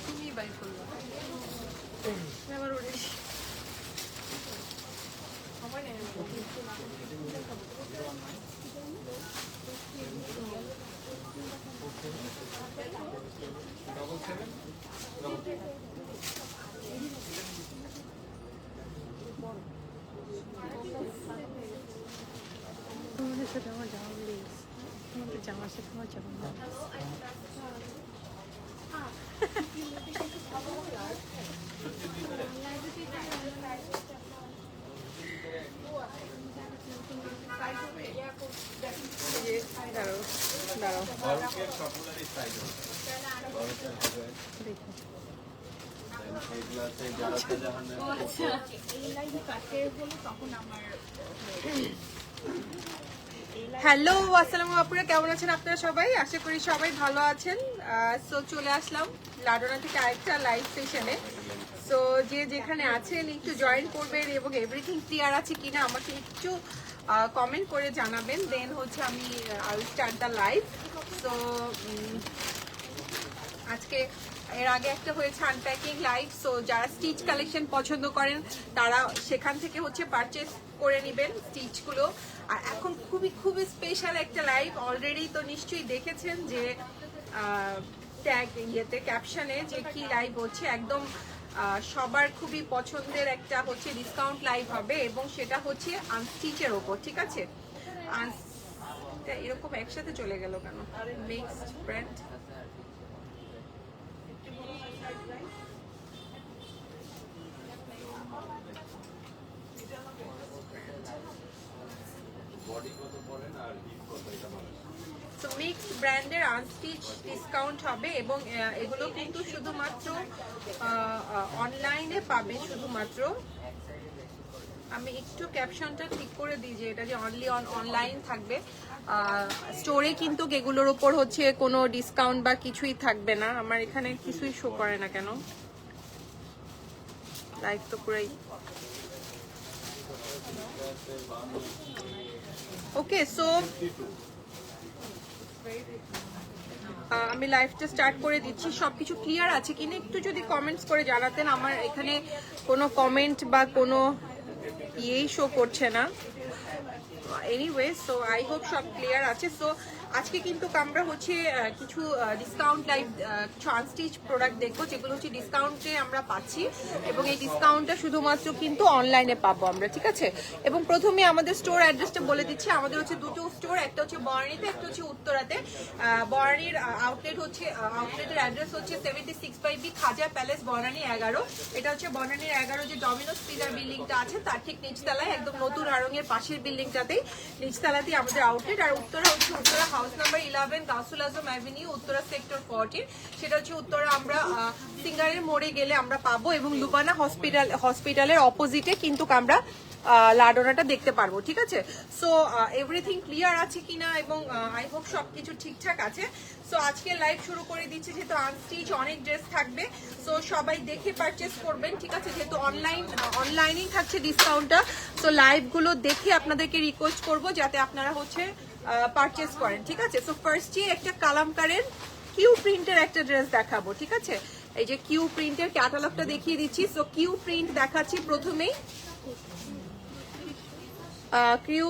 তুমি বাই করলো আবার উঠে তোমাদের সাথে আমার যাওয়া প্লিজ তোমাদের জামার সাথে আমার যাওয়া হ্যালো আসসালামু আপুরা, কেমন আছেন আপনারা সবাই? আশা করি সবাই ভালো আছেন। সো চলে আসলাম লাডোনা থেকে আরেকটা লাইভ সেশনে। সো যে যেখানে আছেন একটু জয়েন করবেন এবং এভরিথিং ক্লিয়ার আছে কিনা আমাকে একটু কমেন্ট করে জানাবেন, দেন হচ্ছে আমি I will start the live. So আজকে এর আগে একটা হয়েছে আনপ্যাকিং লাইভ। সো যারা স্টিচ কালেকশন পছন্দ করেন তারা সেখান থেকে হচ্ছে পারচেস করে নেবেন স্টিচগুলো। আর এখন খুবই স্পেশাল একটা লাইভ, অলরেডি তো নিশ্চয়ই দেখেছেন যে ট্যাগ ইয়েতে ক্যাপশনে যে কি লাইভ হচ্ছে, একদম সবার খুবই পছন্দের একটা হচ্ছে ডিসকাউন্ট লাইভ হবে এবং সেটা হচ্ছে আনস্টিচের ওপর। ঠিক আছে, এরকম একসাথে চলে গেল কেন? মিক্সড ব্র্যান্ড মিক্সড ব্র্যান্ডের আনস্টিচ ডিসকাউন্ট হবে এবং এগুলো কিন্তু শুধুমাত্র অনলাইনে পাবে। শুধুমাত্র আমি একটু ক্যাপশনটা ঠিক করে দিই যে এটা যে অনলি অনলাইন থাকবে, স্টোরে কিন্তু এগুলোর উপর হচ্ছে কোনো ডিসকাউন্ট বা কিছুই থাকবে না। আমার এখানে কিছুই শো করে না কেন? লাইভ তো পুরাই ওকে। সো আমি লাইভটা স্টার্ট করে দিচ্ছি। সবকিছু ক্লিয়ার আছে কিনা একটু যদি কমেন্টস করে জানাতেন। আমার এখানে কোনো কমেন্ট বা কোনো ইয়েই শো করছে না। এনিওয়ে, সো আই হোপ সব ক্লিয়ার আছে। সো আজকে কিন্তু আমরা হচ্ছে কিছু ডিসকাউন্ট লাইভ কিছু আনস্টিচ প্রোডাক্ট দেখবো যেগুলো হচ্ছে ডিসকাউন্টে আমরা পাচ্ছি এবং এই ডিসকাউন্টটা শুধুমাত্র কিন্তু অনলাইনে পাবো আমরা। ঠিক আছে, এবং প্রথমে আমাদের স্টোর অ্যাড্রেসটা বলে দিচ্ছি। আমাদের হচ্ছে দুটো স্টোর, একটা হচ্ছে বনানীতে, একটা হচ্ছে উত্তরাতে। বনানীর আউটলেটের অ্যাড্রেস হচ্ছে 76/B খাজা প্যালেস, বনানী 11। এটা হচ্ছে বনানীর 11 যে ডমিনোস পিজার বিল্ডিংটা আছে তার ঠিক নিচতলায়, একদম নতুন আড়ঙের পাশের বিল্ডিংটাতেই নিচতলাতেই আমাদের আউটলেট। আর উত্তরা হচ্ছে উত্তরা হাউস নাম্বার 11 গাউসুল আজম অ্যাভিনিউ, উত্তরা সেক্টর 14। সেটা হচ্ছে উত্তরা আমরা সিঙ্গারের মোড়ে গেলে আমরা পাবো এবং লুবানা হসপিটালের অপোজিটে কিন্তু আমরা লাডোনাটা দেখতে পারবো। ঠিক আছে, সো এভরিথিং ক্লিয়ার আছে কিনা এবং আই হোপ সবকিছু ঠিকঠাক আছে। সো আজকে লাইভ শুরু করে দিচ্ছি, যেহেতু আনস্টিচ অনেক ড্রেস থাকবে। সো সবাই দেখে পারচেস করবেন। ঠিক আছে, যেহেতু অনলাইনেই থাকছে ডিসকাউন্টটা। সো লাইভগুলো দেখে আপনাদেরকে রিকোয়েস্ট করবো যাতে আপনারা হচ্ছে পারচেস করেন। ঠিক আছে, সো ফার্স্টে একটা কালামকারের কিউ প্রিন্টের একটা ড্রেস দেখাবো। ঠিক আছে, এই যে কিউ প্রিন্টের ক্যাটালগটা দেখিয়ে দিচ্ছি। সো কিউ প্রিন্ট দেখাচ্ছি প্রথমেই। কিউ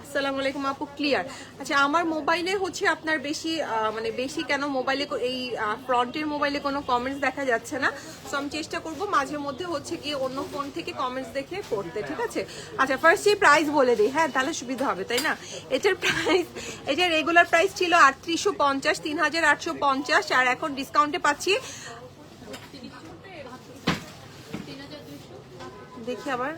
আসসালামু আলাইকুম আপু, ক্লিয়ার? আচ্ছা, আমার মোবাইলে হচ্ছে আপনার বেশি কেন মোবাইলে এই ফ্রন্টের মোবাইলে কোনো কমেন্টস দেখা যাচ্ছে না। সো আমি চেষ্টা করব মাঝে মধ্যে হচ্ছে গিয়ে অন্য ফোন থেকে কমেন্টস দেখে পড়তে। ঠিক আছে, আচ্ছা ফার্স্টে প্রাইস বলে দিই, হ্যাঁ তাহলে সুবিধা হবে, তাই না? এটার রেগুলার প্রাইস ছিল 3850, 3850, আর এখন ডিসকাউন্টে পাচ্ছি, দেখি আবার,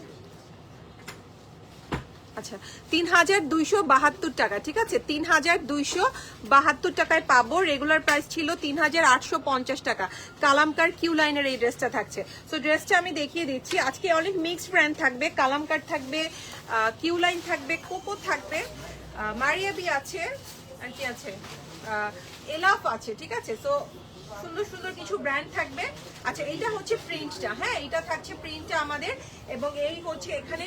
আচ্ছা ৩,২৭২ টাকা, ঠিক আছে ৩,২৭২ টাকায় পাবো। রেগুলার প্রাইস ছিল ৩,৮৫০ টাকা। কালামকার কিউ লাইনের এই ড্রেসটা থাকছে। সো ড্রেসটা আমি দেখিয়ে দিচ্ছি। আজকে অনেক মিক্সড ব্র্যান্ড থাকবে, কালামকার থাকবে, কিউ লাইন থাকবে, কোকো থাকবে, মারিয়াবি আছে, আর কি আছে, এলাফ আছে, ঠিক আছে। সো সুন্দর সুন্দর কিছু ব্র্যান্ড থাকবে। আচ্ছা এইটা হচ্ছে প্রিন্টটা, হ্যাঁ এটা থাকছে প্রিন্টটা আমাদের, এবং এই হচ্ছে এখানে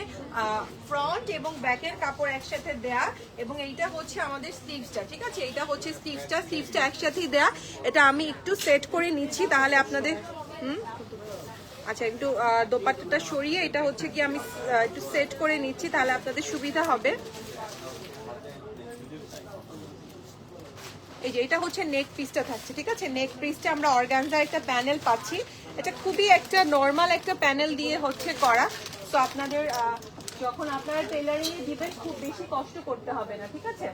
ফ্রন্ট এবং ব্যাকের কাপড় একসাথে দেয়া, এবং এইটা হচ্ছে আমাদের স্লিভসটা, ঠিক আছে। এইটা হচ্ছে স্লিভসটা একসাথেই দেয়া। এটা আমি একটু সেট করে নিচ্ছি তাহলে আপনাদের আচ্ছা একটু দোপাট্টাটা সরিয়ে এটা হচ্ছে কি আমি একটু সেট করে নিচ্ছি তাহলে আপনাদের সুবিধা হবে। এই যে এটা হচ্ছে নেক পিসটা থাকছে, ঠিক আছে। নেক পিসটা আমরা অর্গানজার একটা প্যানেল পাচ্ছি। এটা খুবই একটা নর্মাল একটা প্যানেল দিয়ে হচ্ছে করা। তো আপনাদের যখন আপনারা টেলারিং এ দিবেন খুব বেশি কষ্ট করতে হবে না, ঠিক আছে।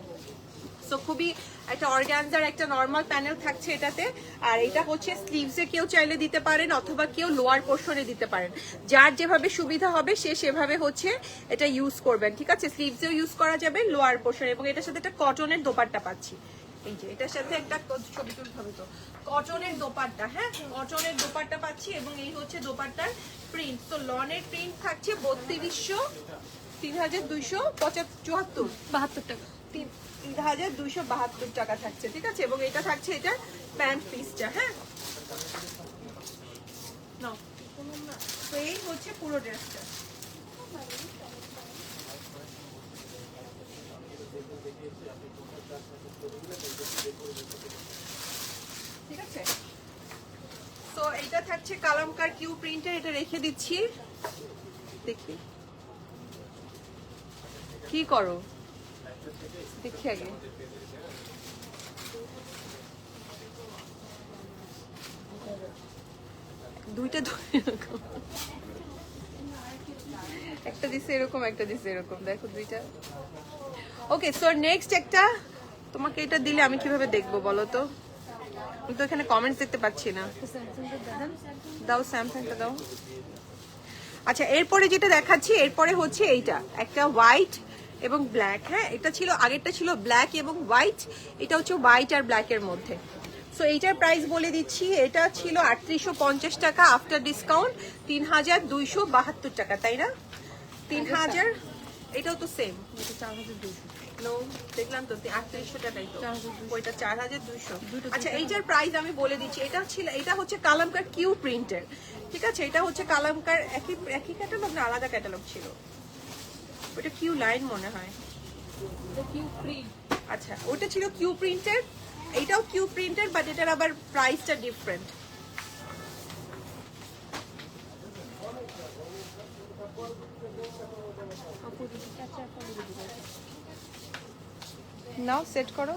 সো খুবই একটা অর্গানজার একটা নর্মাল প্যানেল থাকছে এটাতে। আর এটা হচ্ছে স্লিভসে কেউ চাইলে দিতে পারেন অথবা কেউ লোয়ার পোর্শনে দিতে পারেন, যার যেভাবে সুবিধা হবে সে সেভাবে হচ্ছে এটা ইউজ করবেন, ঠিক আছে। স্লিভসেও ইউজ করা যাবে, লোয়ার পোর্শনে, এবং এটার সাথে একটা কটনের দোপাট্টা পাচ্ছি। এই যে এটার সাথে একটা ছবি তুলতে হবে, তো কটনের দোপাট্টা, হ্যাঁ কটনের দোপাট্টা পাচ্ছি, এবং এই হচ্ছে দোপাট্টার প্রিন্ট। তো লনের প্রিন্ট থাকছে ৩,২৭২ টাকা, ৩,২৭২ টাকা থাকছে, ঠিক আছে। এবং এটা থাকছে এটা প্যান্ট পিসটা, হ্যাঁ না তো এই হচ্ছে পুরো ড্রেসটা। ঠিক আছে, তো এইটা থাকছে কালামকার কিউ প্রিন্টের। এটা রেখে দিচ্ছি, দেখি কি করো দেখি আগে। দুইটা একটা দিছে এরকম, একটা দিছে এরকম, দেখো দুইটা। ওকে সো নেক্সট একটা, তোমাকে এটা দিলে আমি কিভাবে দেখবো বলো তো, আমি তো এখানে কমেন্টস দেখতে পাচ্ছি না। দাও স্যামসাংটা দাও। আচ্ছা এরপরে যেটা দেখাচ্ছি, এরপরে হচ্ছে এইটা একটা হোয়াইট এবং ব্ল্যাক, হ্যাঁ এটা ছিল আগেরটা ছিল ব্ল্যাক এবং হোয়াইট, এটা হচ্ছে হোয়াইট আর ব্ল্যাকের মধ্যে। সো এইটার প্রাইস বলে দিচ্ছি, এটা ছিল ৩৮৫০ টাকা, আফটার ডিসকাউন্ট ৩,২৭২ টাকা, তাই না ৩,০০০। এটাও তো সেম, এটা ৪,২০০। নো দেখলাম তো ৩৮০০ টাকাই তো, ওইটা ৪,২০০। আচ্ছা এইটার প্রাইস আমি বলে দিচ্ছি, এটা ছিল, এটা হচ্ছে কালামকার কিউ প্রিন্টের, ঠিক আছে। এটা হচ্ছে কালামকার একই ক্যাটালগ না আলাদা ক্যাটালগ ছিল, ওটা কিউ লাইন মনে হয়, কিউ প্রিন্ট। আচ্ছা ওটা ছিল কিউ প্রিন্টের, এইটাও কিউ প্রিন্টের, বাট এটার আবার প্রাইসটা ডিফারেন্ট। নাও সেট করো।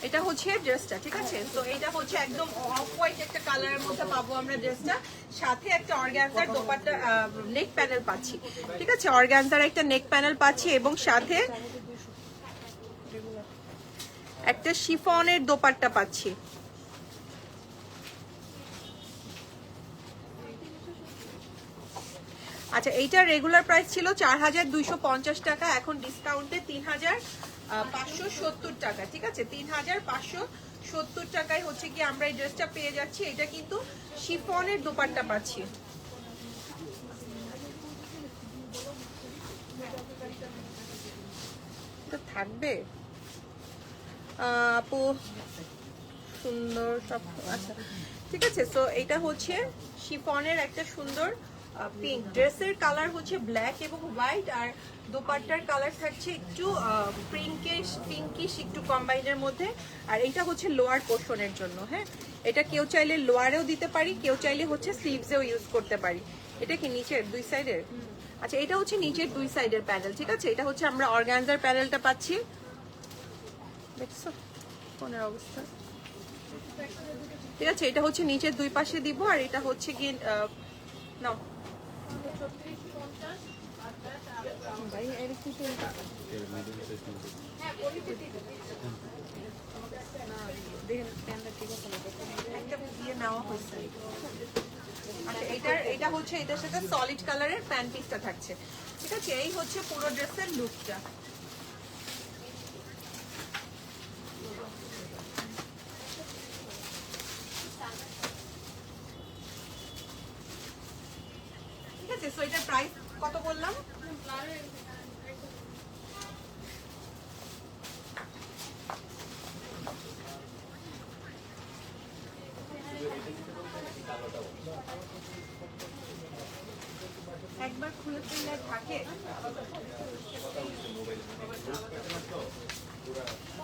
এটা হচ্ছে ড্রেসটা, ঠিক আছে। তো এটা হচ্ছে একদম অফ হোয়াইট একটা কালারের মধ্যে পাবো আমরা ড্রেসটা, সাথে একটা অর্গানজার দোপাট্টা নেক প্যানেল পাচ্ছি, ঠিক আছে। অর্গানজার একটা নেক প্যানেল পাচ্ছি এবং সাথে একটা শিফনের দোপাট্টা পাচ্ছি। আচ্ছা এইটার রেগুলার প্রাইস ছিল ৪,২৫০ টাকা, এখন ডিসকাউন্টে ৩,৫৭০ টাকা, ঠিক আছে। ৩,৫৭০ টাকায় হচ্ছে কি আমরা এই ড্রেসটা পেয়ে যাচ্ছি। এটা কিন্তু শিফনের দোপাট্টা পাচ্ছি। এটা থাকবে আপু সুন্দর সব, আচ্ছা ঠিক আছে। সো এটা হচ্ছে শিফনের একটা সুন্দর পিঙ্ক, ড্রেসের কালার হচ্ছে ব্ল্যাক এবং হোয়াইট, আর দোপাট্টার কালার থাকছে একটু পিঙ্কিশ একটু কম্বাইনের মধ্যে। আর এটা হচ্ছে লোয়ার পোর্শনের জন্য, হ্যাঁ এটা কেউ চাইলে লোয়ারেও দিতে পারি, কেউ চাইলে হচ্ছে স্লিভসেও ইউজ করতে পারি। এটা কি নিচের দুই সাইডের? আচ্ছা এটা হচ্ছে নিচের দুই সাইডের প্যানেল, ঠিক আছে। এটা হচ্ছে আমরা অর্গানজার প্যানেলটা পাচ্ছি, দেখছো ফোনের অবস্থা, ঠিক আছে। এটা হচ্ছে নিচের দুই পাশে দিব, আর এটা হচ্ছে গিয়ে নাও ভাই এরকম একটা দিয়ে নেওয়া হয়েছে। আচ্ছা এটা হচ্ছে এটার সাথে সলিড কালারের প্যান্ট পিসটা থাকছে, ঠিক আছে? এই হচ্ছে পুরো ড্রেসের লুকটা। ঠিক আছে, সো এটার প্রাইস কত বললাম? একবার খুলে ফেললে থাকে।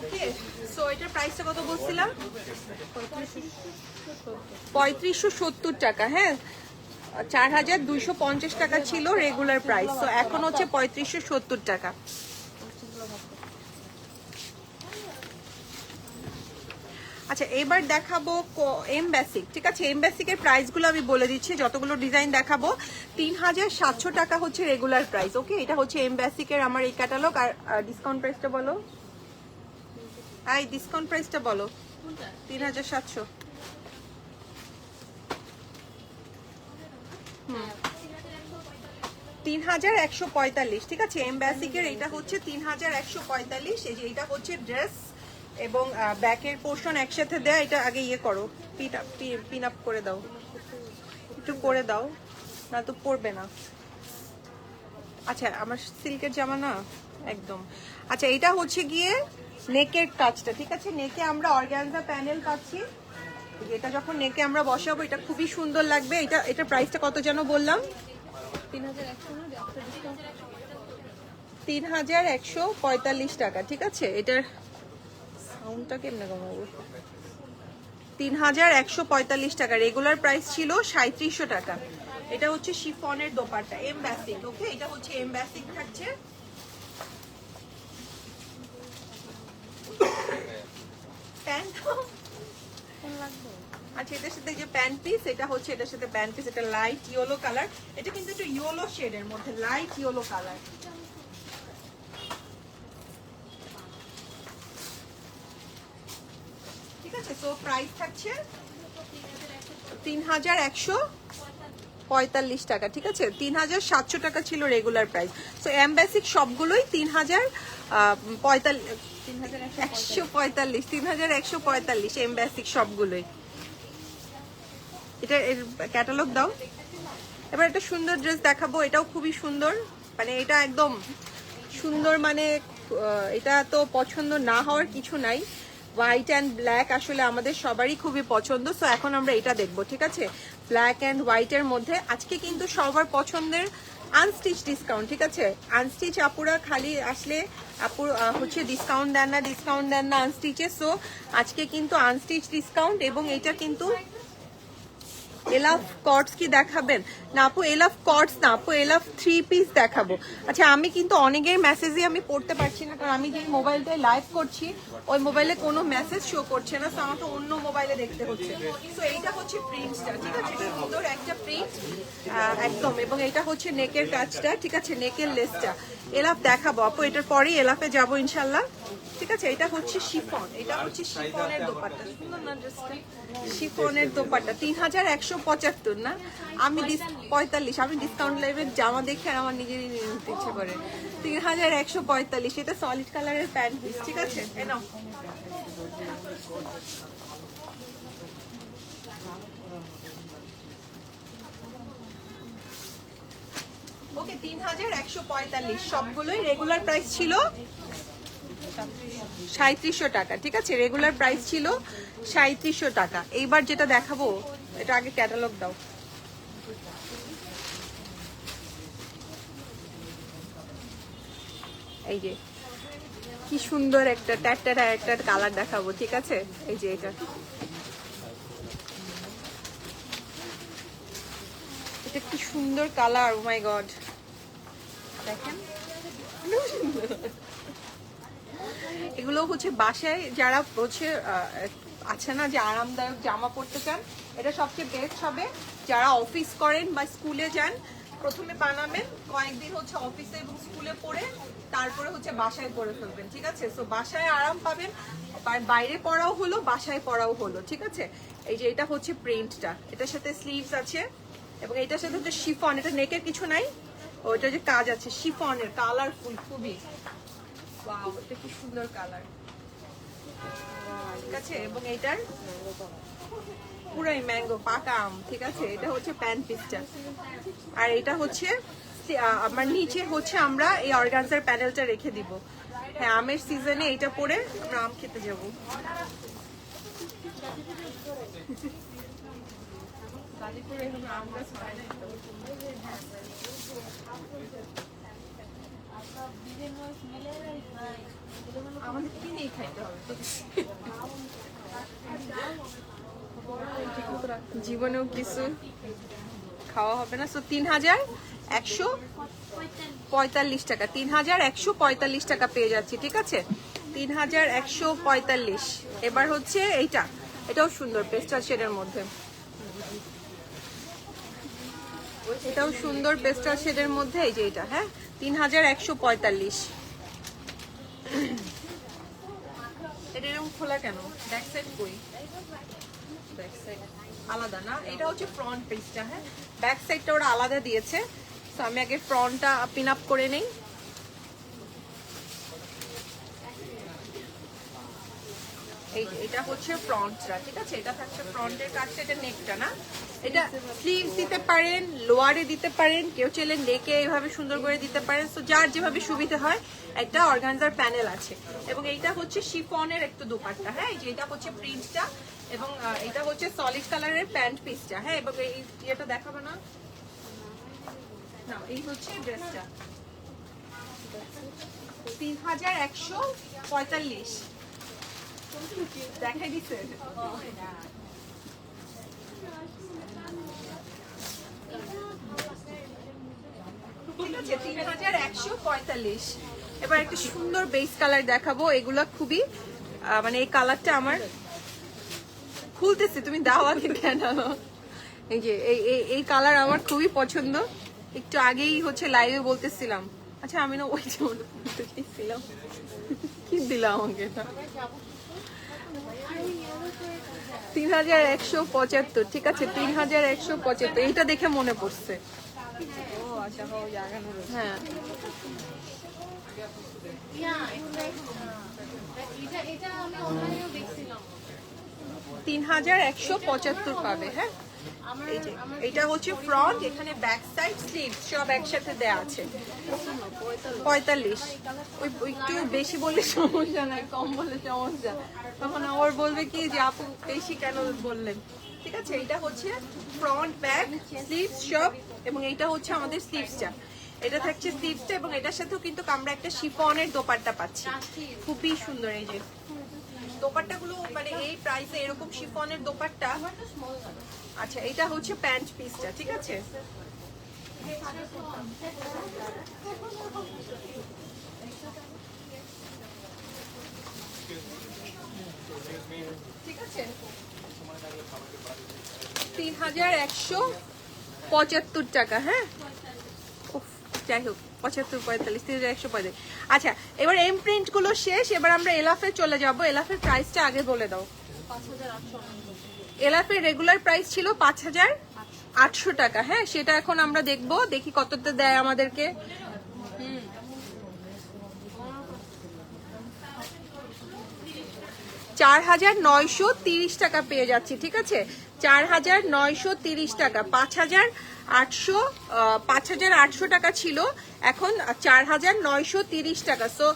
ওকে, সো এটার প্রাইসটা কত বলছিলাম? 3570 টাকা। হ্যাঁ, 4250 টাকা ছিল রেগুলার প্রাইস, তো এখন হচ্ছে 3570 টাকা। আচ্ছা, এবার দেখাবো এম বেসিক, ঠিক আছে? এম বেসিকের প্রাইসগুলো আমি বলে দিচ্ছি, যতগুলো ডিজাইন দেখাবো 3700 টাকা হচ্ছে রেগুলার প্রাইস। ওকে, এটা হচ্ছে এম বেসিকের আমার এই ক্যাটালগ। আর ডিসকাউন্ট প্রাইসটা বলো, এই ডিসকাউন্ট প্রাইসটা বলো। 3700। 3145, ঠিক আছে? এম বেসিকের এটা হচ্ছে 3145। এই যে এটা হচ্ছে ড্রেস এবং ব্যাকের পোর্শন একসাথে দেয়া। এটা আগে ইয়ে করো, পিন আপ করে দাও, একটু করে দাও, না তো পরবে না। আচ্ছা, আমার সিল্কের জামা না একদম। আচ্ছা, এটা হচ্ছে গিয়ে নেকের কাজটা, ঠিক আছে? নেকে আমরা অর্গানজা প্যানেল পাচ্ছি। এটা যখন নেকে আমরা বসাবো এটা খুবই সুন্দর লাগবে। এটা প্রাইসটা কত যেন বললাম? 3145 টাকা, ঠিক আছে? এটার সাউন্ডটা কেমনে কমাবো? 3145 টাকা। রেগুলার প্রাইস ছিল 3700 টাকা। এটা হচ্ছে শিফনের দোপাট্টা, এম বেসিক। ওকে, এটা হচ্ছে এম বেসিক থাকছে। প্যান্ট আচ্ছা, এটার সাথে যে প্যান্ট পিস, এটা হচ্ছে এটার সাথে প্যান্ট পিস। এটা লাইট ইয়েলো কালার, এটা কিন্তু একটু ইয়েলো শেডের মধ্যে, লাইট ইয়েলো কালার। ঠিক আছে, সো প্রাইস থাকছে 3145 টাকা, ঠিক আছে? 3700 টাকা ছিল regular price. So M basic সবগুলোই 3145 এম বেসিক সবগুলোই। এটা এর ক্যাটালগ দাও। এবার একটা সুন্দর ড্রেস দেখাবো, এটাও খুবই সুন্দর, মানে এটা একদম সুন্দর, মানে এটা তো পছন্দ না হওয়ার কিছু নাই। হোয়াইট অ্যান্ড ব্ল্যাক আসলে আমাদের সবারই খুবই পছন্দ। সো এখন আমরা এটা দেখবো, ঠিক আছে? ব্ল্যাক অ্যান্ড হোয়াইটের মধ্যে আজকে কিন্তু সবার পছন্দের আনস্টিচ ডিসকাউন্ট, ঠিক আছে? আনস্টিচ আপুরা খালি আসলে আপু হচ্ছে ডিসকাউন্ট দেন না আনস্টিচে। সো আজকে কিন্তু আনস্টিচ ডিসকাউন্ট। এবং এটা কিন্তু এলাফ কটস কি দেখাবেন? না আপু, এলাফ কটস না আপু, এলাফ 3 পিস দেখাবো। আচ্ছা, আমি কিন্তু অনেকের মেসেজই আমি পড়তে পারছি না, কারণ আমি যে মোবাইলটায় লাইভ করছি ওই মোবাইলে কোনো মেসেজ শো করছে না, তো আমাকে অন্য মোবাইলে দেখতে হচ্ছে। তো এইটা হচ্ছে প্রিন্টটা, ঠিক আছে? সুন্দর একটা প্রিন্ট একদম। এবং এটা হচ্ছে নেকের কাজটা, ঠিক আছে? নেকের লেসটা এলাফ দেখাবো আপু, এটার পরেই এলাফে যাবো ইনশাল্লাহ, ঠিক আছে? এটা হচ্ছে শিফন, এটা হচ্ছে শিফনের দোপাট্টা। সুন্দর না ড্রেসটা? শিফনের দোপাট্টা 3175 না, আমি 45। আমি ডিসকাউন্ট লাইভের জামা দেখে আর আমার নিজেরই নিয়ে নিতে ইচ্ছে করে। 3145। এটা সলিড কালারের প্যান্ট পিস, ঠিক আছে? এ নাও। ওকে, 3145 সবগুলোই। রেগুলার প্রাইস ছিল 3700 টাকা, ঠিক আছে? রেগুলার প্রাইস ছিল 3700 টাকা। এইবার যেটা দেখাবো, এটা আগে ক্যাটালগ দাও। এই যে কি সুন্দর একটা ট্যাটটা একটা কালার দেখাবো, ঠিক আছে? এই যে এটা কি সুন্দর কালার, ও মাই গড, দেখেন। এগুলো হচ্ছে বাসায় যারা হচ্ছে আছে না যে আরামদায়ক জামা পরতে চান, এটা সবচেয়ে বেস্ট হবে। যারা অফিস করেন বা স্কুলে যান, প্রথমে বানাবেন, কয়েকদিন হচ্ছে অফিসে এবং স্কুলে পরে তারপরে হচ্ছে বাসায় পরে ফেলবেন, ঠিক আছে? সো বাসায় আরাম পাবেন, বাইরে পরাও হলো বাসায় পরাও হলো, ঠিক আছে? এই যে এটা হচ্ছে প্রিন্টটা, এটার সাথে স্লিভস আছে, এবং এটার সাথে হচ্ছে শিফন, এটা নেকের কিছু নাই, ওইটা যে কাজ আছে শিফনের, কালারফুল খুবই, ওয়াও এটা কি সুন্দর কালার, ঠিক আছে। এবং এটার পুরাই ম্যাঙ্গো পাকা আম, ঠিক আছে। এটা হচ্ছে প্যান্ট পিসটা, আর এটা হচ্ছে আমার নিচে হচ্ছে আমরা এই অর্গানজার প্যানেলটা রেখে দিব। হ্যাঁ আমের সিজনে এটা পরে আমরা আম খেতে যাব। আমাদের কিনেই খাইতে হবে, জীবনেও কিছু খাওয়া হবে না। সো 3145 টাকা, 3145 টাকা পেয়ে যাচ্ছি, ঠিক আছে। 3145। এবার হচ্ছে এইটা, এটাও সুন্দর পেস্টাল শেডের মধ্যে, এটাও সুন্দর পেস্টাল শেডের মধ্যে, এই যে এটা, হ্যাঁ 3145। এটা এরকম খোলা কেন, ব্যাক সাইড কই, ব্যাক সাইড আলাদা না, এটা হচ্ছে ফ্রন্ট পেজটা। হ্যাঁ ব্যাক সাইডটা ওরা আলাদা দিয়েছে, তো আমি আগে ফ্রন্টটা পিন আপ করে নেই। এটা হচ্ছে ফ্রন্টটা, ঠিক আছে। এটা থাকছে ফ্রন্টের কাটটা, এটা নেকটা না, এটা স্লিভস দিতে পারেন, লোয়ারে দিতে পারেন, কেউ চাইলে নেকে এইভাবে সুন্দর করে দিতে পারেন, তো যার যেভাবে সুবিধা হয়। একটা অর্গানজার প্যানেল আছে, এবং এইটা হচ্ছে শিফনের একটু দোপাট্টা। হ্যাঁ এই যে এটা হচ্ছে প্রিন্টটা, এবং এটা হচ্ছে সলিড কালারের প্যান্ট পিসটা। হ্যাঁ এবং এই ইয়েটা দেখাবো না, না এই হচ্ছে ড্রেসটা, 3145 দেখাই দিচ্ছে। ঠিক আছে 3145। এবার একটা সুন্দর বেস কালার দেখাবো, এগুলা খুবই মানে এই কালারটা আমার খুলতেছে, তুমি দাও আগে কেন। এই যে এই কালার আমার খুবই পছন্দ, একটু আগেই হচ্ছে লাইভে বলতেছিলাম। আচ্ছা আমি না ওই যে বলতেছিলাম কি দিলাম আমাকে, এটা 3175, ঠিক আছে 3175, এইটা দেখে মনে পড়ছে। হ্যাঁ 3175 পাবে। হ্যাঁ এই যে এটা হচ্ছে ফ্রন্ট, এখানে ব্যাক সাইড স্লিভ সব একসাথে দেয়া আছে। 45 ওই একটু বেশি বললে সমস্যা নাই, কম বললে সমস্যা, তখন আবার বলবে কি যে আপু বেশি কেন বললেন। ঠিক আছে এটা হচ্ছে ফ্রন্ট ব্যাক স্লিভ সব, এবং এইটা হচ্ছে আমাদের স্লিভসটা, এটা থাকছে স্লিভসটা, এবং এটার সাথেও কিন্তু আমরা একটা শিফনের দোপাট্টা পাচ্ছি, খুবই সুন্দর। এই যে দোপাট্টাগুলো মানে এই প্রাইসে এরকম শিফনের দোপাট্টা। আচ্ছা এটা হচ্ছে প্যান্ট পিসটা, ঠিক আছে। ঠিক আছে 3175 টাকা। হ্যাঁ যাই হোক 75 45 3145। আচ্ছা এবার এম প্রিন্ট গুলো শেষ, এবার আমরা এলাফে চলে যাব। এলাফের প্রাইসটা আগে বলে দাও। এলাফের রেগুলার প্রাইস ছিল 5800 টাকা। হ্যাঁ সেটা এখন আমরা দেখবো, দেখি কতটা দেয় আমাদেরকে। 4930 টাকা পেয়ে যাচ্ছি, ঠিক আছে 4930 টাকা। 5800 টাকা ছিল, এখন 4930 টাকা। সো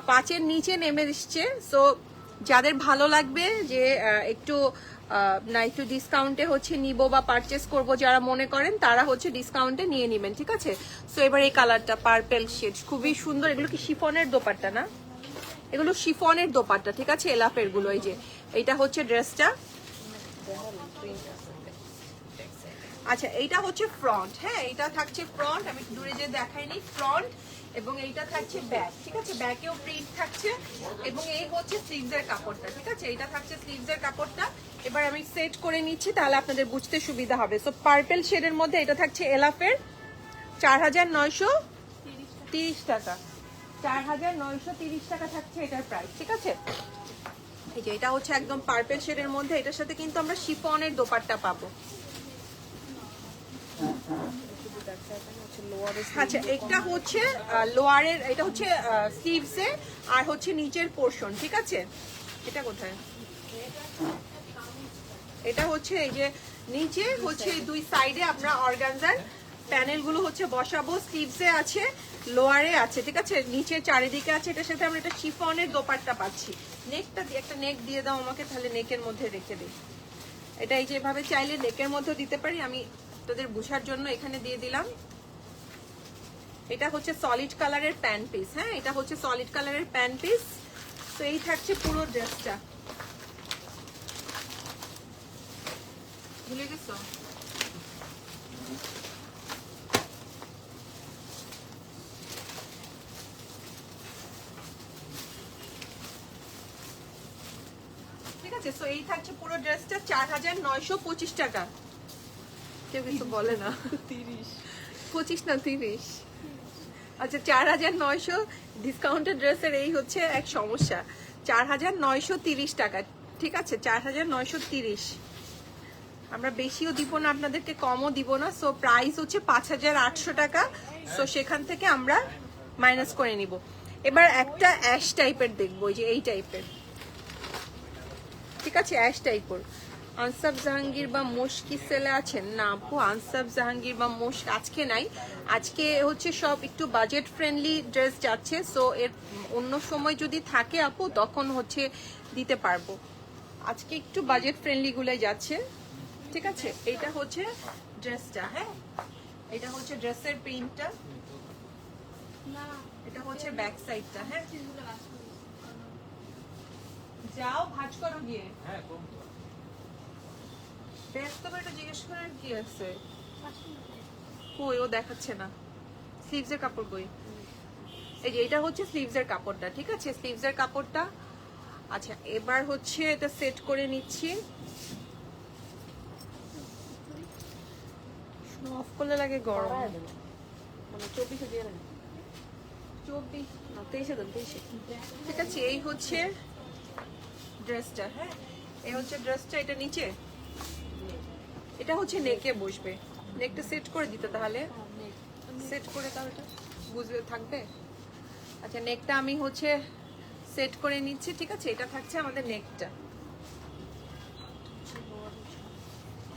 5-এর নিচে নেমে এসছে। সো যাদের ভালো লাগবে যে একটু না একটু ডিসকাউন্টে হচ্ছে নিব বা পারচেস করব, যারা মনে করেন তারা হচ্ছে ডিসকাউন্টে নিয়ে নেবেন, ঠিক আছে। সো এবার এই কালারটা পার্পল শেড খুবই সুন্দর, এগুলো কি শিফনের দোপাট্টা না, এগুলো শিফনের দোপাট্টা, ঠিক আছে এলাফের গুলো। এই যে এইটা হচ্ছে ড্রেসটা। আচ্ছা এইটা হচ্ছে ফ্রন্ট। হ্যাঁ এটা থাকছে ফ্রন্ট, আমি দূরে যে দেখাইনি, ফ্রন্ট, এবং এইটা থাকছে ব্যাক, ঠিক আছে ব্যাকেও প্রিন্ট থাকছে, এবং এই হচ্ছে স্লিভসের কাপড়টা, ঠিক আছে এটা থাকছে স্লিভসের কাপড়টা। এবার আমি সেট করে নিচ্ছি তাহলে আপনাদের বুঝতে সুবিধা হবে। সো পার্পল শেডের মধ্যে এটা থাকছে এলাফের 4930 টাকা, 4930 টাকা থাকছে এটার প্রাইস, ঠিক আছে। এই যে এটা হচ্ছে একদম পার্পল শেডের মধ্যে, এটার সাথে কিন্তু আমরা শিফনের দোপাট্টা পাবো। আচ্ছা এটা হচ্ছে লোয়ারের, এটা হচ্ছে স্লিভসে আর হচ্ছে নিচের পোর্শন, ঠিক আছে। এটা কোথায়, এটা হচ্ছে এই যে নিচে হচ্ছে দুই সাইডে আমরা অর্গানজার প্যানেলগুলো হচ্ছে বসাবো। স্লিভসে আছে, লোয়ারে আছে, ঠিক আছে, নিচে চারিদিকে আছে। এটার সাথে আমরা একটা শিফনের দোপাট্টা পাচ্ছি। নেকটা একটা নেক দিয়ে দাও আমাকে, তাহলে নেকের মধ্যে রেখে দিই। এটা এই যেভাবে চাইলে নেকের মধ্যে দিতে পারি, আমি তোদের বোঝার জন্য এখানে দিয়ে দিলাম। এটা হচ্ছে সলিড কালারের প্যান্ট পিস, হ্যাঁ এটা হচ্ছে সলিড কালারের প্যান্ট পিস। তো এই থাকছে পুরো ড্রেসটা। ভুলে গেছো? ঠিক আছে, সো এই থাকছে পুরো ড্রেসটা 4925 টাকা। কেউ কিছু বলে না, 25 না 30। আচ্ছা 4900 ডিসকাউন্টেড ড্রেসের এই হচ্ছে এক সমস্যা, 4930 টাকা, ঠিক আছে 4930। আমরা বেশিও দিব না আপনাদেরকে, কমও দিব না। সো প্রাইস হচ্ছে 5800 টাকা। সো সেখান থেকে আমরা মাইনাস করে নিব। এবার একটা অ্যাশ টাইপের দেখবো, যে এই টাইপের, ঠিক আছে অ্যাশ টাইপের। আনসাব জাহাঙ্গীর বা মুশকি সেলে আছেন না আপু? আনসাব জাহাঙ্গীর বা মুশক আজকে নাই, আজকে হচ্ছে সব একটু বাজেট ফ্রেন্ডলি ড্রেস যাচ্ছে। সো এর অন্য সময় যদি থাকে আপু তখন হচ্ছে দিতে পারবো, আজকে একটু বাজেট ফ্রেন্ডলি গুলাই যাচ্ছে, ঠিক আছে। এটা হচ্ছে ড্রেসটা, হ্যাঁ এটা হচ্ছে ড্রেসের প্রিন্টটা, এটা হচ্ছে ব্যাক সাইডটা। হ্যাঁ যাও ভাঁজ করো গিয়ে, ব্যস্ত এটা জিজ্ঞেস করার কি আছে? কই ও দেখাচ্ছে না স্লিভসের কাপড়, কই? এই যে এটা হচ্ছে স্লিভসের কাপড়টা, ঠিক আছে স্লিভসের কাপড়টা। আচ্ছা এবার হচ্ছে এটা সেট করে নিচ্ছি। অফ করলে লাগে গরম। 24 না 23, ঠিক আছে। এই হচ্ছে ড্রেসটা, হ্যাঁ এই হচ্ছে ড্রেসটা। এটা নিচে, এটা হচ্ছে নেকে বসবে, নেকটা সেট করে দিতে, তাহলে সেট করে তাহলে বুঝবে থাকবে। আচ্ছা নেকটা আমি হচ্ছে সেট করে নিচ্ছি, ঠিক আছে। এটা থাকছে আমাদের নেকটা।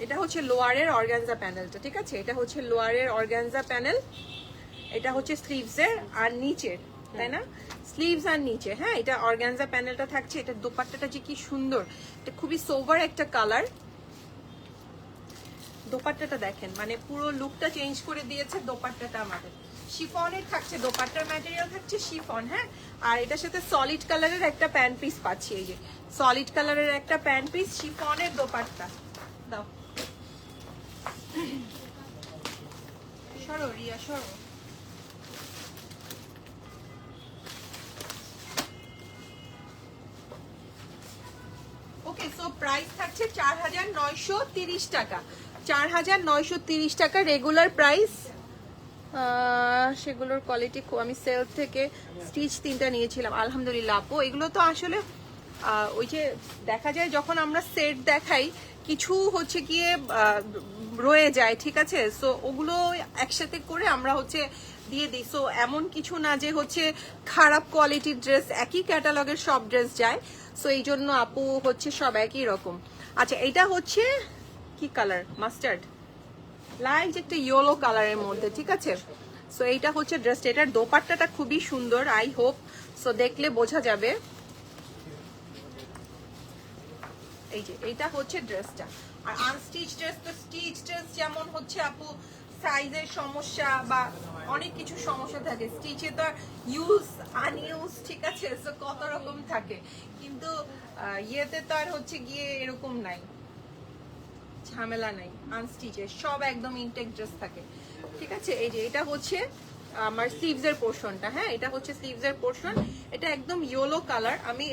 এটা হচ্ছে লোয়ারের অর্গানজা প্যানেলটা, ঠিক আছে এটা হচ্ছে লোয়ারের অর্গানজা প্যানেল। এটা হচ্ছে স্লিভসের আর নিচের, তাই না? স্লিভস আর নিচে, হ্যাঁ এটা অর্গানজা প্যানেলটা থাকছে। এটা দোপাট্টাটা যে কি সুন্দর, এটা খুবই সোভার একটা কালার। দোপাট্টাটা দেখেন, মানে পুরো লুকটা চেঞ্জ করে দিয়েছে দোপাট্টাটা আমাদের। শিফনের থাকছে, দোপাট্টার ম্যাটেরিয়াল থাকছে শিফন, হ্যাঁ। আর এটার সাথে সলিড কালারের একটা প্যান্ট পিস পাচ্ছি, এই যে সলিড কালারের একটা প্যান্ট পিস, শিফনের দোপাট্টা। দাও সরো রিয়া সরো। ওকে সো প্রাইস থাকছে 4930 টাকা, 4930 টাকা রেগুলার প্রাইস। সেগুলোর কোয়ালিটি আমি সেল থেকে স্টিচ 3টা নিয়েছিলাম আলহামদুলিল্লাহ আপু। এগুলো তো আসলে ওই যে দেখা যায় যখন আমরা সেট দেখাই কিছু হচ্ছে গিয়ে রয়ে যায়, ঠিক আছে। সো ওগুলো একসাথে করে আমরা হচ্ছে দিয়ে দিই। সো এমন কিছু না যে হচ্ছে খারাপ কোয়ালিটির ড্রেস, একই ক্যাটালগের সব ড্রেস যায়। সো এই জন্য আপু হচ্ছে সব একই রকম। আচ্ছা এটা হচ্ছে কি কালার? মাস্টার্ড লাইট একটা ইয়েলো কালারের মধ্যে, ঠিক আছে। সো এইটা হচ্ছে ড্রেসটা, এটার দোপাট্টাটা খুবই সুন্দর, আই হোপ সো দেখলে বোঝা যাবে। এই যে এইটা হচ্ছে ড্রেসটা। আর আনস্টিচ ড্রেস তো স্টিচ ড্রেস যেমন হচ্ছে আপু সাইজের সমস্যা বা অনেক কিছু সমস্যা থাকে, স্টিচে তো ইউজ আনইউজ, ঠিক আছে সো কত রকম থাকে, কিন্তু ইয়েতে তো আর হচ্ছে গিয়ে এরকম নাই, ঝামেলা নাই। আনস্টিচের সব একদম ইনটেক ড্রেস থাকে, ঠিক আছে। এই যে এটা হচ্ছে আমার স্লিভসের পোর্শনটা, হ্যাঁ এটা হচ্ছে স্লিভসের পোর্শন। এটা একদম ইয়েলো কালার। আমি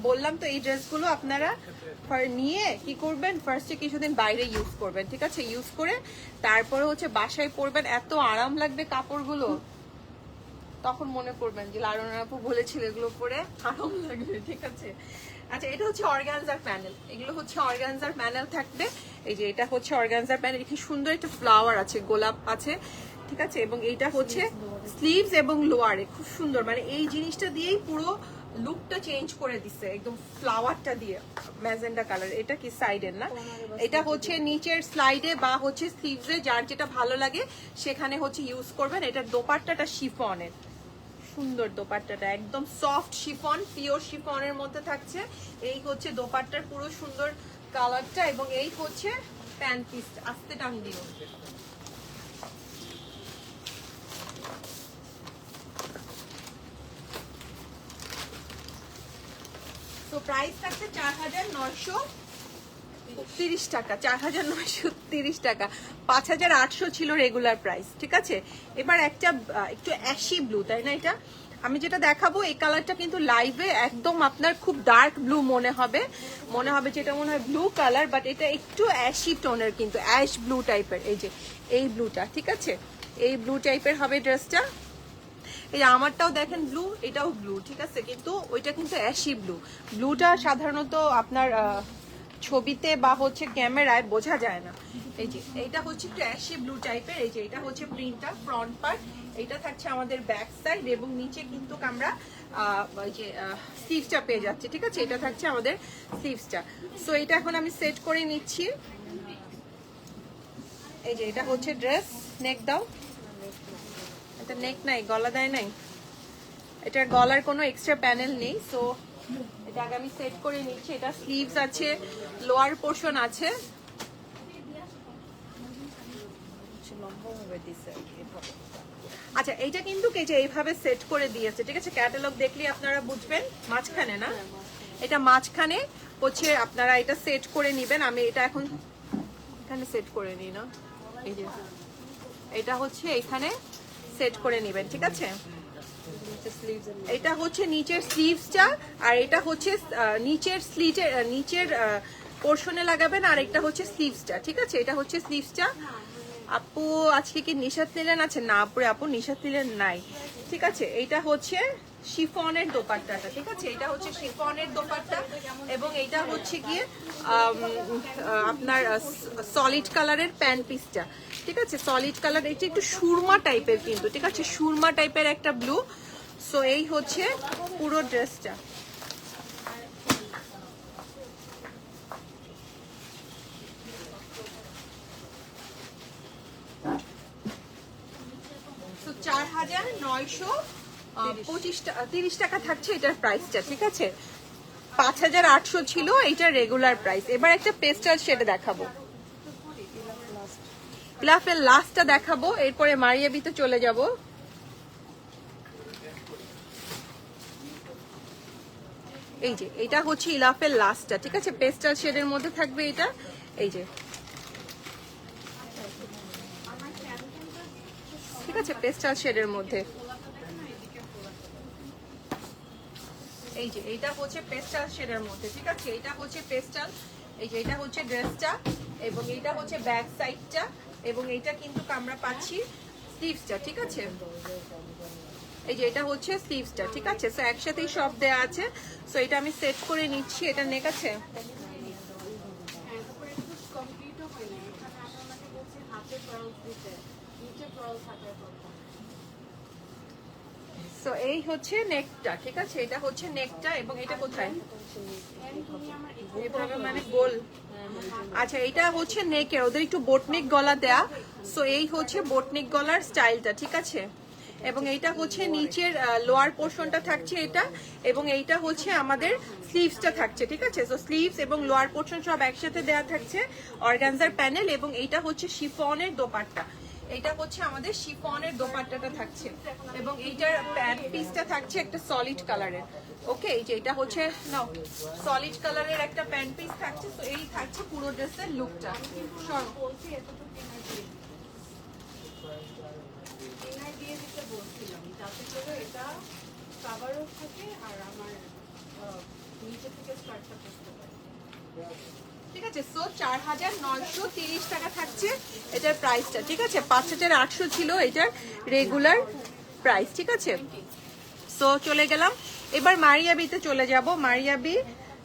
বললাম তো এই ড্রেসগুলো আপনারা নিয়ে কি করবেন, ফার্স্টে কিছুদিন বাইরে ইউজ করবেন, ঠিক আছে। ইউজ করে তারপরে হচ্ছে বাসায় পরবেন, এত আরাম লাগবে কাপড়গুলো, তখন মনে করবেন যে লালন আপু বলেছিল এগুলো পরে আরাম লাগবে, ঠিক আছে। আচ্ছা এটা হচ্ছে অর্গানজার প্যানেল, এগুলো হচ্ছে অর্গানজার প্যানেল থাকবে। এই যে এটা হচ্ছে অর্গানজার প্যানেল, কি সুন্দর একটা ফ্লাওয়ার আছে, গোলাপ আছে, ঠিক আছে। এবং এইটা হচ্ছে স্লিভস এবং লোয়ারে খুব সুন্দর, মানে এই জিনিসটা দিয়েই পুরো লুকটা চেঞ্জ করে দিচ্ছে, একদম ফ্লাওয়ারটা দিয়ে ম্যাজেন্ডা কালার। এটা কি সাইডের না, এটা হচ্ছে নিচের স্লাইডে বা হচ্ছে স্লিভসে, যার যেটা ভালো লাগে সেখানে হচ্ছে ইউজ করবেন। এটার দোপাট্টাটা শিফনের, সুন্দর দোপাট্টাটা একদম সফট শিফন, পিওর শিফনের মধ্যে থাকছে। এই হচ্ছে দোপাট্টার পুরো সুন্দর কালারটা, এবং এই হচ্ছে প্যান্ট পিস। আস্তে টান দিও। তো প্রাইস থাকছে 4930 টাকা, 4930 টাকা। 5800 ছিল রেগুলার প্রাইস, ঠিক আছে। এবার একটা একটু অ্যাশি ব্লু, তাই না? এটা আমি যেটা দেখাবো এই কালারটা কিন্তু লাইভে একদম আপনার খুব ডার্ক ব্লু মনে হবে যেটা মনে হয় ব্লু কালার, বাট এটা একটু অ্যাশি টোনের, কিন্তু অ্যাশ ব্লু টাইপের। এই যে এই ব্লুটা, ঠিক আছে, এই ব্লু টাইপের হবে ড্রেসটা। এই আমারটাও দেখেন ব্লু, এটাও ব্লু, ঠিক আছে, কিন্তু ওইটা কিন্তু অ্যাশি ব্লু। ব্লুটা সাধারণত আপনার ছবিতে বা হচ্ছে ক্যামেরায় বোঝা যায় না। এই যে এইটা হচ্ছে একটু অ্যাশি ব্লু টাইপের। এই যে এটা হচ্ছে প্রিন্টটা, ফ্রন্ট পার্ট, এটা থাকছে আমাদের ব্যাক সাইড, এবং নিচে কিন্তু আমরা ওই যে স্লিভসটা পেয়ে যাচ্ছি, ঠিক আছে। এটা থাকছে আমাদের স্লিভসটা। সো এটা এখন আমি সেট করে নিচ্ছি। এই যে এটা হচ্ছে ড্রেস, নেক দাও। এটা নেক নাই, গলা দেয় নাই, এটার গলার কোনো এক্সট্রা প্যানেল নেই। সো এটা আগে আমি সেট করে নিচ্ছি। এটা স্লিভস আছে, লোয়ার পোর্শন আছে। আচ্ছা এইটা কিন্তু এইভাবে সেট করে দিয়েছে, ঠিক আছে। ক্যাটালগ দেখলে আপনারা বুঝবেন, মাঝখানে না, এটা মাঝখানে হচ্ছে আপনারা এটা সেট করে নেবেন। আমি এটা এখন এখানে সেট করে নিই না, এই যে এটা হচ্ছে এখানে সেট করে নেবেন, ঠিক আছে। এটা হচ্ছে নিচের স্লিভসটা, আর এটা হচ্ছে নিচের পোর্শনে লাগাবেন, আর এটা হচ্ছে স্লিভসটা, ঠিক আছে। এটা হচ্ছে স্লিভসটা। আপু আজকে কি নিশাত নিলেন আছে? না আপু নিশাত নিলেন নাই, ঠিক আছে। এইটা হচ্ছে শিফনের দোপাট্টাটা, ঠিক আছে, এটা হচ্ছে শিফনের দোপাট্টা, এবং এটা হচ্ছে গিয়ে আপনার সলিড কালারের প্যান্ট পিসটা, ঠিক আছে। সলিড কালার, এটা একটু সুরমা টাইপের কিন্তু, ঠিক আছে, সুরমা টাইপের একটা ব্লু। সো এই হচ্ছে পুরো ড্রেসটা। তো 4930 টাকা থাকছে এটার প্রাইসটা, ঠিক আছে। 5800 ছিল এইটার রেগুলার প্রাইস। এবার একটা পেস্টাল শেডে দেখাবো, ইলাফের লাস্টটা দেখাবো, এরপরে মারিয়াবিতে চলে যাব। এই যে এটা হচ্ছে ইলাফের লাস্টটা, ঠিক আছে, পেস্টাল শেডের মধ্যে থাকবে এটা। এই যে ঠিক আছে, পেস্টাল শেডের মধ্যে। এই যে এটা হচ্ছে পেস্টাল শেডের মধ্যে, ঠিক আছে, এটা হচ্ছে পেস্টাল। এই যে এটা হচ্ছে ড্রেসটা, এবং এটা হচ্ছে ব্যাক সাইডটা, এবং এটা কিন্তু আমরা পাচ্ছি স্লিভসটা, ঠিক আছে। এই যে এটা হচ্ছে স্লিভসটা, ঠিক আছে। সো একসাথেই সব দেয়া আছে। সো এটা আমি সেট করে নিচ্ছি। এটা নেক আছে, সো এই হচ্ছে নেকটা, ঠিক আছে, এটা হচ্ছে নেকটা। এবং এটা কোথায় এইভাবে মানে গোল। আচ্ছা এটা হচ্ছে নেকের, ওদের একটু বোটনিক গলা দেয়া। সো এই হচ্ছে বোটনিক গলার স্টাইলটা, ঠিক আছে। এবং এইটা হচ্ছে নিচের লোয়ার পোর্শনটা থাকছে এটা, এবং এইটা হচ্ছে আমাদের স্লিভসটা থাকছে, ঠিক আছে। সো স্লিভস এবং লোয়ার পোর্শন সব একসাথে দেয়া থাকছে, অর্গানজার প্যানেল, এবং এইটা হচ্ছে শিফনের দোপাট্টা। এটা হচ্ছে আমাদের শিফনের দোপাট্টাটা থাকছে, এবং এইটার প্যান্ট পিসটা থাকছে একটা সলিড কালারের। ওকে, এই যে এটা হচ্ছে নাও সলিড কালারের একটা প্যান্ট পিস থাকছে। তো এই থাকছে পুরো ড্রেসের লুকটা। ঠিক আছে। সো 4930 টাকা থাকছে এটার প্রাইসটা, ঠিক আছে। 5800 ছিল এটার রেগুলার প্রাইস, ঠিক আছে। সো চলে গেলাম, এবার মারিয়াবিতে চলে যাব। মারিয়াবি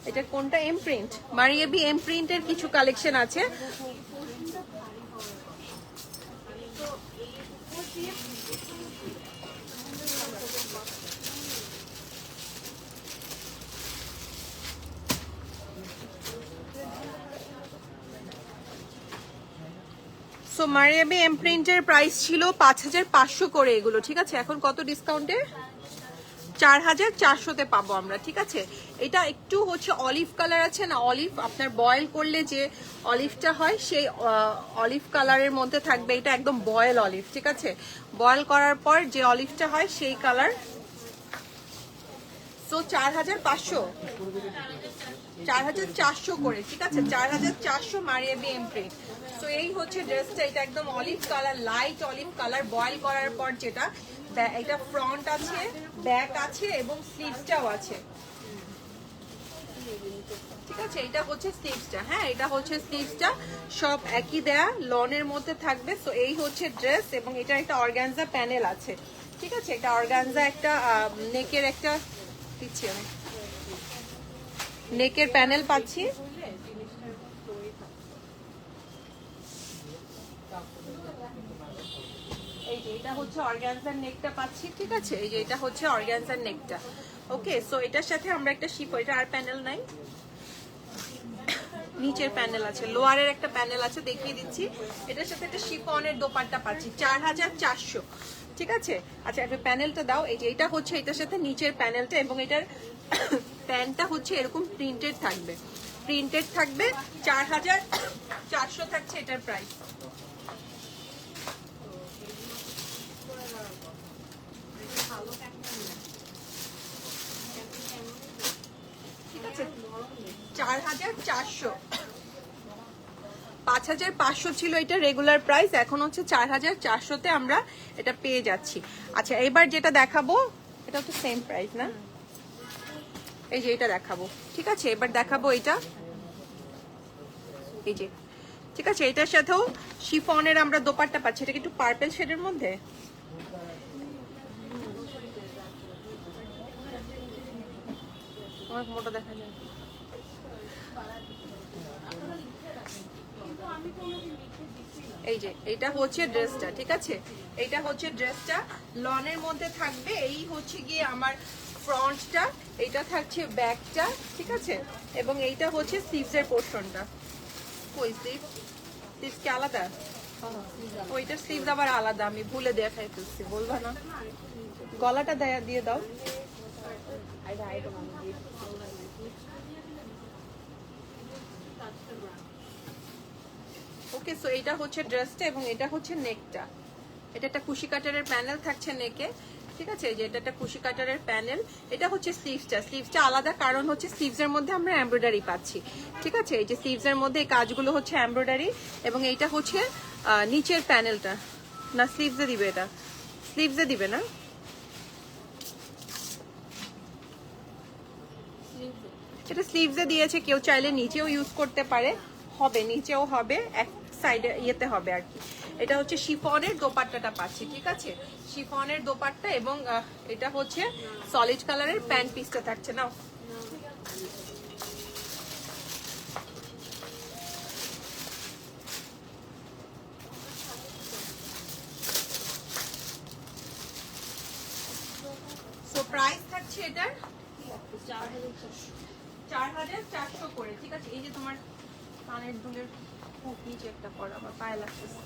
এটা কোনটা? এম প্রিন্ট, মারিয়াবি এম প্রিন্টের কিছু কালেকশন আছে। সো মারিয়াবি এম প্রিন্টের প্রাইস ছিল 5500 করে এগুলো, ঠিক আছে? এখন কত ডিসকাউন্টে? 4400-তে পাবো আমরা, ঠিক আছে? এটা একটু হচ্ছে অলিভ কালার আছে না, অলিভ আপনার বয়েল করলে যে অলিভটা হয় সেই অলিভ কালারের মধ্যে থাকবে। এটা একদম বয়েল অলিভ, ঠিক আছে? বয়েল করার পর যে অলিভটা হয় সেই কালার। সো 4400 করে, ঠিক আছে? 4400 মারিয়াবি এম প্রিন্ট। সো এই হচ্ছে ড্রেসটা, এটা একদম olive colour, light olive colour, boil করার পর যেটা। এটা ফ্রন্ট আছে, ব্যাক আছে এবং স্লিভসটাও আছে, ঠিক আছে? এটা হচ্ছে স্লিভসটা, হ্যাঁ এটা হচ্ছে স্লিভসটা, সব একই দেয়া লনের মধ্যে থাকবে। সো এই হচ্ছে ড্রেস, এবং এটা একটা অর্গানজা প্যানেল আছে, ঠিক আছে? এটা অর্গানজা একটা নেকের একটা দিচ্ছি আমি, নেকের প্যানেল পাচ্ছি। এই যে এটা হচ্ছে অর্গানজার নেকটা পাচ্ছি, ঠিক আছে? এই যে এটা হচ্ছে অর্গানজার নেকটা। ওকে, সো এটার সাথে আমরা একটা শিপ, এটা আর প্যানেল নাই, নিচের প্যানেল আছে, লোয়ারের একটা প্যানেল আছে, দেখিয়ে দিচ্ছি। এটার সাথে একটা শিফনের দোপাট্টা পাচ্ছি 4400, ঠিক আছে? আচ্ছা একটা প্যানেলটা দাও। এই যে এটা হচ্ছে এটার সাথে নিচের প্যানেলটা, এবং এটার প্যান্টটা হচ্ছে এরকম প্রিন্টেড থাকবে, প্রিন্টেড থাকবে। 4400 থাকছে এটার প্রাইস। ঠিক আছে, 4400। 5500 ছিল এটা রেগুলার প্রাইস, এখন হচ্ছে 4400-তে আমরা এটা পেয়ে যাচ্ছি। আচ্ছা এবার যেটা দেখাবো, এটা তো সেম প্রাইস না? এই যে এটা দেখাবো, ঠিক আছে? এবার দেখাবো এটা, এই যে, ঠিক আছে? এটার সাথেও শিফনের আমরা দোপাট্টা পাচ্ছি। এটা কি একটু পার্পল শেডের মধ্যে? অনেক মোটা দেখা যায়। এই যে এটা হচ্ছে ড্রেসটা, ঠিক আছে? এইটা হচ্ছে ড্রেসটা, লনের মধ্যে থাকবে। এই হচ্ছে গিয়ে আমার ফ্রন্টটা, এইটা থাকছে ব্যাকটা, ঠিক আছে? এবং এইটা হচ্ছে স্লিভসের পোর্শনটা। কই স্লিভ? স্লিভস কি আলাদা? ওইটার স্লিভস আবার আলাদা, আমি ভুলে দেখাই ফেলছি, বলবা না? গলাটা দিয়ে দাও। ওকে, সো এটা হচ্ছে ড্রেসটা, এবং এটা হচ্ছে নেকটা। এটা একটা কুশি কাটারের প্যানেল থাকছে নেকে, ঠিক আছে? যে এটা একটা কুশি কাটারের প্যানেল। এটা হচ্ছে স্লিভসটা, স্লিভসটা আলাদা, কারণ হচ্ছে স্লিভসের মধ্যে আমরা এমব্রয়ডারি পাচ্ছি, ঠিক আছে? এই যে স্লিভসের মধ্যে এই কাজগুলো হচ্ছে এমব্রয়ডারি, এবং এইটা হচ্ছে নিচের প্যানেলটা। না স্লিভসে দিবে, এটা স্লিভসে দিবে না? এটা স্লিভসে দিয়েছে, কেউ চাইলে নিচেও ইউজ করতে পারে, হবে নিচেও হবে, এক সাইডে ইয়েতে হবে আর কি। এটা হচ্ছে শিফনের দোপাট্টাটা পাচ্ছি, ঠিক আছে? শিফনের দোপাট্টা, এবং এটা হচ্ছে সলিড কালারের প্যান্ট পিসটা থাকছে না। সো প্রাইস থাকছে এটার 4400 করে, ঠিক আছে? এই যে তোমার কানের দুলের খুব নিচে একটা পড়া বা পায়ে লাগতেছে।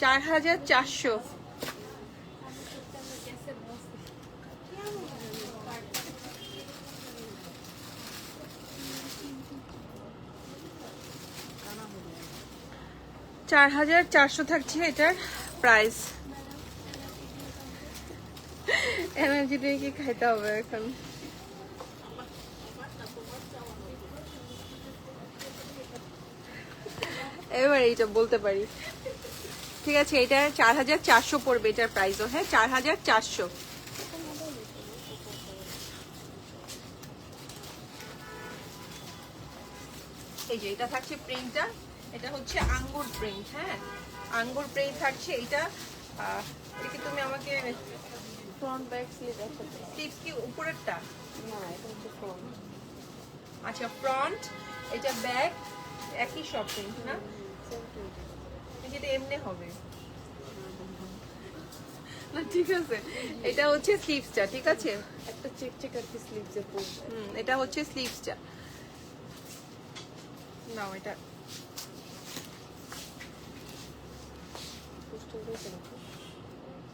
4400। $4400 থাকছে এটার প্রাইস। এনার্জি ড্রিঙ্কই খাইতে হবে এখন। এবার এইটা বলতে পারি, ঠিক আছে? এটা 4400 পড়বে এটার প্রাইসও, হ্যাঁ 4400। এই যে এটা থাকছে প্রিন্টটা, এটা হচ্ছে আঙ্গুর প্রিন্ট, হ্যাঁ আঙ্গুর প্রিন্ট থাকছে। এটা কি তুমি আমাকে ফ্রন্ট ব্যাক স্লিভ একসাথে। স্লিভস কি উপরেরটা? না, এটা হচ্ছে ফ্রন্ট। আচ্ছা ফ্রন্ট, এটা ব্যাক, একই সব প্রিন্ট না? যেটা এমনি হবে না, ঠিক আছে। এটা হচ্ছে স্লিভসটা, ঠিক আছে? একটা চেক আর কি স্লিভস এর পড়বে। এটা হচ্ছে স্লিভসটা। নাও এটা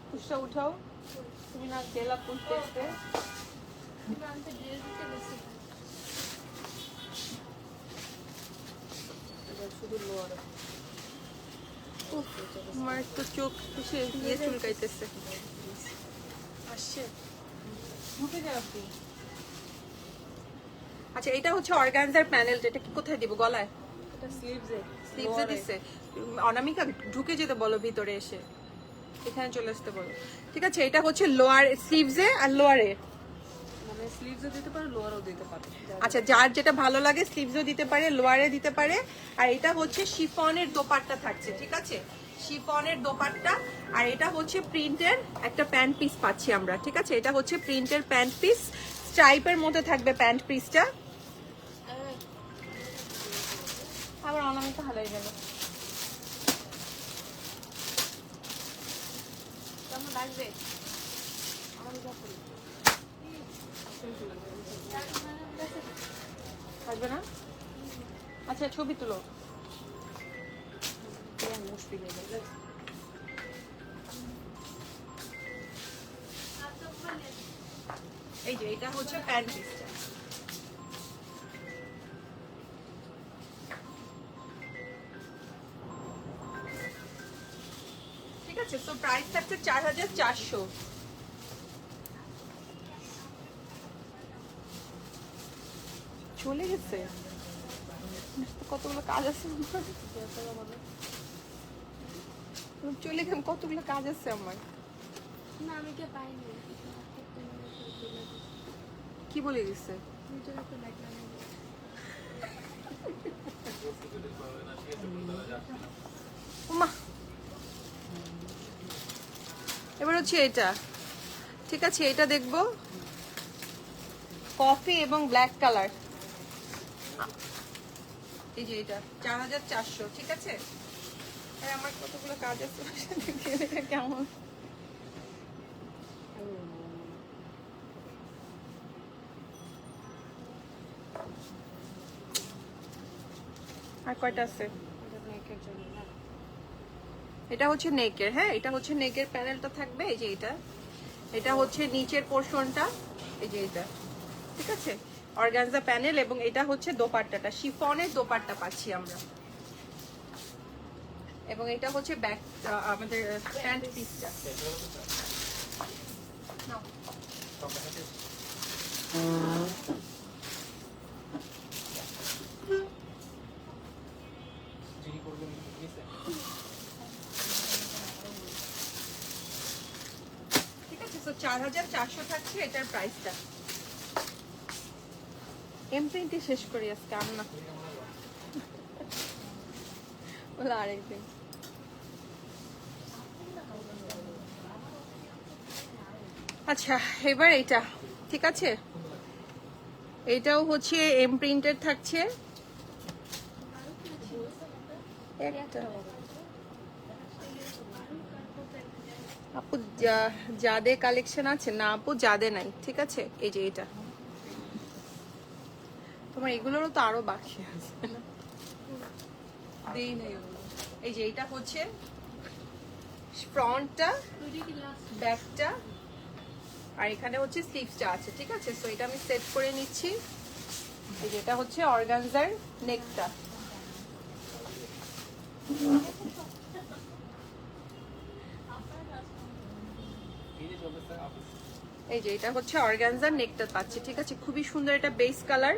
পুষটা উঠাও, তুমি না গেলা পুষতে। শুধু লোয়ার আমার তো চোখ এসে দিয়ে চুলকাইতেছে। আসছে। ঢুকে যাও আপনি। আচ্ছা এটা হচ্ছে অর্গানজার প্যানেল, যেটা কি কোথায় দিব? গলায়? এটা স্লিভস এ। স্লিভসে দিছে। অনামিকা ঢুকে যেতে বলো ভিতরে এসে, এখানে চলে আসতে বলো। ঠিক আছে, এটা হচ্ছে লোয়ার স্লিভসে আর লোয়ারে। মানে স্লিভসও দিতে পারে, লোয়ারও দিতে পারে। আচ্ছা যার যেটা ভালো লাগে স্লিভসও দিতে পারে, লোয়ারে দিতে পারে। আর এটা হচ্ছে শিফনের দোপাট্টা থাকছে, ঠিক আছে? শিফনের দোপাট্টা। আর এটা হচ্ছে প্রিন্টের একটা প্যান্ট পিস পাচ্ছি আমরা, ঠিক আছে? এটা হচ্ছে প্রিন্টের প্যান্ট পিস, স্ট্রাইপের মধ্যে থাকবে প্যান্ট পিসটা। আবার অনামিকা হারাই গেল। কেমন লাগবে? আমার থাকবে না? আচ্ছা ছবি তুলো। মুশকিল হয়ে যাবে। এই যে এটা হচ্ছে প্যান্ট পিসটা। ঠিক আছে, সো প্রাইস থাকছে 4400। চলে গেছে, কতগুলো কাজ আছে আমার। চলে গেলাম, কতগুলো কাজ আছে আমার। না আমি কে পাইনি। কি বলে গেছে? ওমা, এবার হচ্ছে এটা, ঠিক আছে? এটা দেখবো কফি এবং ব্ল্যাক কালার। এই যে এটা 4400, ঠিক আছে? আর আমার কতগুলো কাজ আছে, কেমন আর কয়টা আছে? এটা হচ্ছে নেকের, হ্যাঁ এটা হচ্ছে নেকের প্যানেলটা থাকবে। এই যে এটা হচ্ছে নিচের পোর্শনটা, এই যে এটা, ঠিক আছে? Organza panel. এবং এটা হচ্ছে দোপাট্টাটা, শিফনের দোপাট্টা পাচ্ছি আমরা। এবং এটা হচ্ছে ব্যাক আমাদের প্যান্ট পিসটা। ঠিক আছে, তো 4400 থাকছে এটার প্রাইসটা। এমপ্রিন্টে শেষ করি আজকে, আর না বলে আরেকদিন। আচ্ছা এবার এইটা, ঠিক আছে? এটাও হচ্ছে এমপ্রিন্টেড থাকছে। একটা আপু জাদে কালেকশন আছে না? আপু জাদে নাই, ঠিক আছে? এই যে এটা তোমার, এগুলোরও তো আরো বাকি আছে না? দেই নাই ওগুলো। এই যে এটা হচ্ছে ফ্রন্টটা, ব্যাকটা, আর এখানে হচ্ছে স্লিভসটা আছে, ঠিক আছে? সো এটা আমি সেট করে নিচ্ছি। এই যে এটা হচ্ছে অর্গানজার নেকটা। এই যে এটা হচ্ছে অর্গানজার নেকটা পাচ্ছি, ঠিক আছে? খুবই সুন্দর, এটা বেস কালার,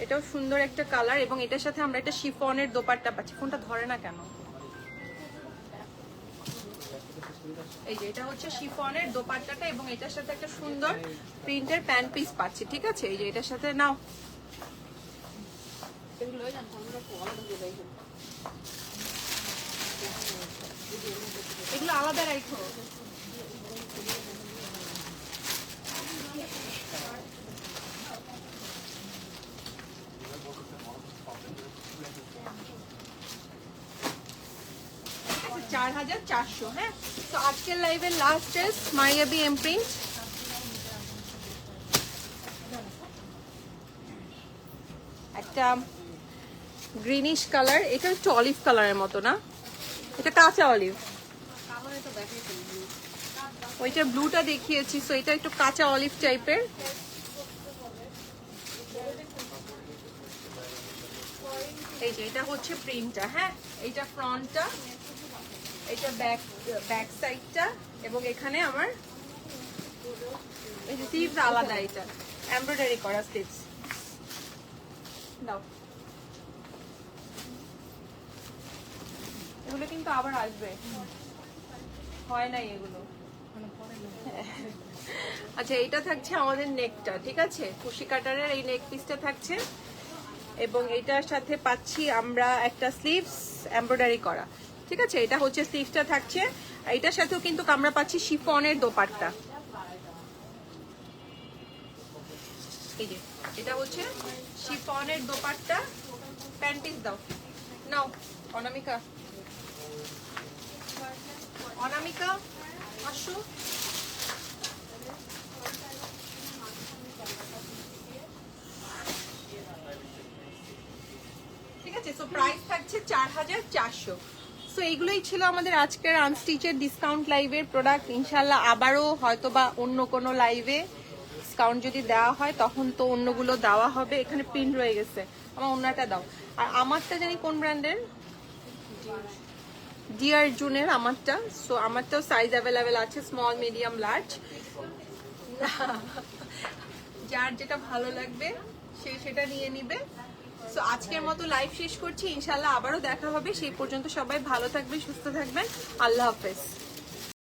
এটাও সুন্দর একটা কালার। এবং এটার সাথে আমরা একটা শিফনের দোপাট্টা পাচ্ছি। ফোনটা ধরে না কেন? এই যে এটা হচ্ছে শিফনের দোপাট্টাটা, এবং এটার সাথে একটা সুন্দর প্রিন্টের প্যান্ট পিস পাচ্ছি, ঠিক আছে? এই যে এটার সাথে নাও, এগুলো আলাদা রাখো। 4400। হ্যাঁ, তো আজকের লাইভের লাস্ট ড্রেস মারিয়াবি এমপ্রিন্ট। একটা গ্রিনিশ কালার, এটা একটু অলিভ কালারের মতো না, এটা কাঁচা অলিভ। কালারে তো দেখাইছেন ব্লু। ওইটা ব্লুটা দেখিয়েছি, সো এটা একটু কাঁচা অলিভ টাইপের। এই যে এটা হচ্ছে প্রিন্টটা। হ্যাঁ, এইটা ফ্রন্টটা, এটা ব্যাক সাইডটা, এবং এখানে আমার এই যে স্লিভস আলাদা, এটা এমব্রয়ডারি করা স্লিভস। দাও, এগুলো কিন্তু আবার আসবে, হয় নাই এগুলো। আচ্ছা, এটা থাকছে আমাদের নেকটা, ঠিক আছে, কুশি কাটারের এই নেক পিসটা থাকছে, এবং এটার সাথে পাচ্ছি আমরা একটা স্লিভস এমব্রয়ডারি করা, ঠিক আছে। এটা হচ্ছে স্লিভসটা থাকছে, আর এটার সাথেও কিন্তু আমরা পাচ্ছি শিফনের দোপাট্টা। এই যে এটা হচ্ছে শিফনের দোপাট্টা। প্যান্টিস দাও, নাও অনামিকা, অনামিকা আসো। ঠিক আছে, সো প্রাইস থাকছে 4400। সো এইগুলোই ছিল আমাদের আজকের আনস্টিচের ডিসকাউন্ট লাইভের প্রোডাক্ট। ইনশাল্লাহ আবারও হয়তোবা অন্য কোনো লাইভে ডিসকাউন্ট যদি দেওয়া হয় তখন তো অন্যগুলো দেওয়া হবে। এখানে পিন রয়ে গেছে, আমার অন্যটা দাও। আর আমারটা জানি কোন ব্র্যান্ডের, ডিয়ার জুনের আমারটা। সো আমারটাও সাইজ অ্যাভেলেবেল আছে, স্মল, মিডিয়াম, লার্জ। যার যেটা ভালো লাগবে সে সেটা নিয়ে নিবে। সো আজকের মতো লাইভ শেষ করছি, ইনশাল্লাহ আবারও দেখা হবে। সেই পর্যন্ত সবাই ভালো থাকবেন, সুস্থ থাকবেন। আল্লাহ হাফেজ।